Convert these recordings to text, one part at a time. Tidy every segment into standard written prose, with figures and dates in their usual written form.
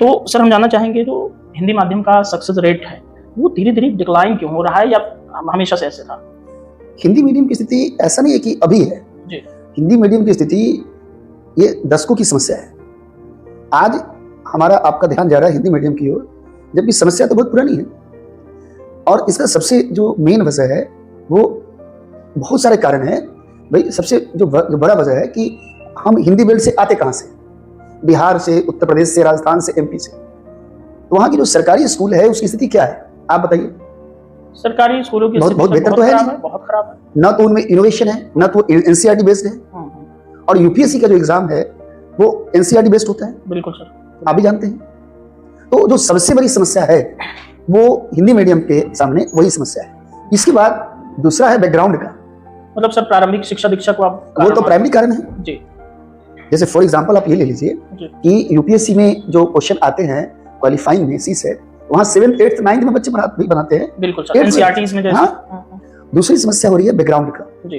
तो सर हम जानना चाहेंगे जो हिंदी माध्यम का सक्सेस रेट है वो धीरे धीरे डिक्लाइन क्यों हो रहा है या हमेशा से ऐसे था? हिंदी मीडियम की स्थिति ऐसा नहीं है कि अभी है जी। हिंदी मीडियम की स्थिति ये दशकों की समस्या है। आज हमारा आपका ध्यान जा रहा है हिंदी मीडियम की ओर, जबकि समस्या तो बहुत पुरानी है। और इसका सबसे जो मेन वजह है वो बहुत सारे कारण हैं। भाई सबसे जो बड़ा वजह है कि हम हिंदी बेल्ट से आते कहाँ से, बिहार से, उत्तर प्रदेश से, राजस्थान से, एमपी से। तो वहाँ की जो सरकारी स्कूल है उसकी स्थिति क्या है आप बताइए। सरकारी स्कूलों की बहुत बेहतर तो है नहीं, बहुत खराब है। ना तो उनमें इनोवेशन है, ना तो एनसीईआरटी बेस्ड है। और यूपीएससी का जो एग्जाम है वो एनसीईआरटी बेस्ड होता है। बिल्कुल सर, आप भी जानते हैं। तो जो सबसे बड़ी समस्या है वो हिंदी मीडियम के सामने वही समस्या है। इसके बाद दूसरा है बैकग्राउंड का, मतलब सर प्रारंभिक शिक्षा दीक्षा को आप वो तो प्राइमरी कारण है जी। जैसे फॉर एग्जांपल आप ये ले लीजिए कि यूपीएससी में जो क्वेश्चन आते हैं क्वालिफाइंग में सी सेट, वहाँ 7th 8th 9th में बच्चे बनाते हैं। बिल्कुल सर, एनसीईआरटीज में जैसे। दूसरी समस्या हो रही है बैकग्राउंड का। जी।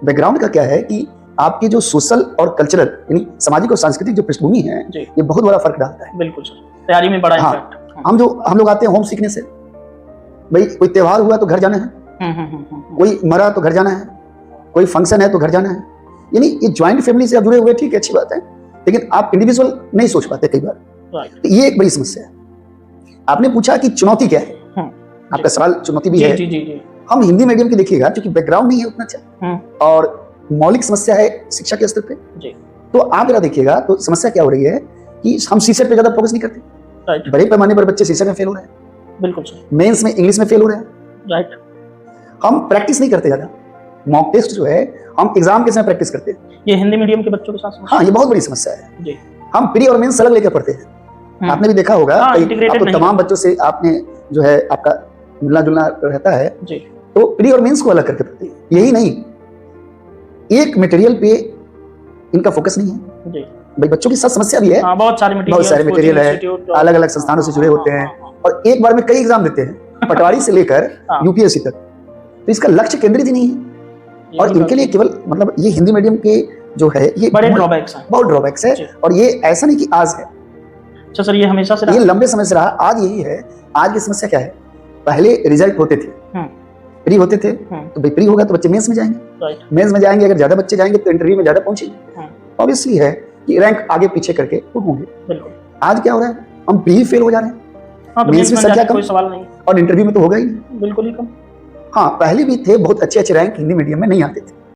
बैकग्राउंड का क्या है कि आपके जो सोशल और कल्चरल यानी सामाजिक और सांस्कृतिक जो पृष्ठभूमि है ये बहुत बड़ा फर्क डालता है। बिल्कुल सर, तैयारी में बड़ा इफेक्ट। हम लोग आते हैं होम सीखने से, भाई कोई त्योहार हुआ तो घर जाना है, कोई मरा तो घर जाना है, कोई फंक्शन है तो घर जाना है। यानी ये ज्वाइंट फैमिली से आप जुड़े हुए, ठीक है, अच्छी बात है, लेकिन आप इंडिविजुअल नहीं सोच पाते कई बार। तो ये एक बड़ी समस्या है। आपने पूछा कि चुनौती क्या है, आपका सवाल चुनौती भी है। हम हिंदी मीडियम की देखिएगा क्योंकि बैकग्राउंड नहीं है उतना अच्छा और मौलिक समस्या है शिक्षा के स्तर पे, तो आप जरा देखिएगा तो समस्या क्या हो रही है कि हम सीसेट पे ज्यादा फोकस नहीं करते। बड़े पैमाने पर बच्चे सीसेट में फेल हो रहे हैं। बिल्कुल सर। मेंस में इंग्लिश में फेल हो रहे हैं। राइट। हम प्रैक्टिस नहीं करते ज्यादा। मॉक टेस्ट जो है हम एग्जाम के समय प्रैक्टिस करते हैं। ये हिंदी मीडियम के बच्चों के साथ हाँ, ये बहुत बड़ी समस्या है जी। हम प्री और मेंस अलग लेकर पढ़ते हैं। आपने भी देखा होगा आपको तमाम बच्चों से आपने जो है आपका मिलना जुलना रहता है जी। तो प्री और मेंस को अलग करके पढ़ते हैं। यही नहीं, एक मटेरियल पे इनका फोकस नहीं है जी। भाई बच्चों की साथ समस्या भी है। बहुत सारे मटेरियल है, अलग अलग संस्थानों से जुड़े होते हैं और एक बार में कई एग्जाम देते हैं, पटवारी से लेकर यूपीएससी तक। तो इसका लक्ष्य केंद्रित ही नहीं है और इनके लिए केवल मतलब ये हिंदी मीडियम के जो है ये बड़े बहुत ड्रॉबैक्स है। और ये ऐसा नहीं कि आज है। अच्छा सर, ये हमेशा से ये लंबे समय से रहा। आज यही है। आज की समस्या क्या है, पहले रिजल्ट होते थे, प्री होते थे, तो भाई प्री होगा तो बच्चे मेंस में जाएंगे, मेंस में जाएंगे, अगर ज्यादा बच्चे जाएंगे तो इंटरव्यू में ज्यादा पहुंचेंगे। ऑब्वियसली है कि रैंक आगे पीछे करके वो होंगे। आज क्या हो रहा है, हम प्री फेल हो जा रहे हैं, मेंस में संख्या कम और इंटरव्यू में तो होगा ही नहीं, बिल्कुल ही कम। हाँ, पहले भी थे बहुत अच्छे रैंक हिंदी मीडियम में नहीं आते थे।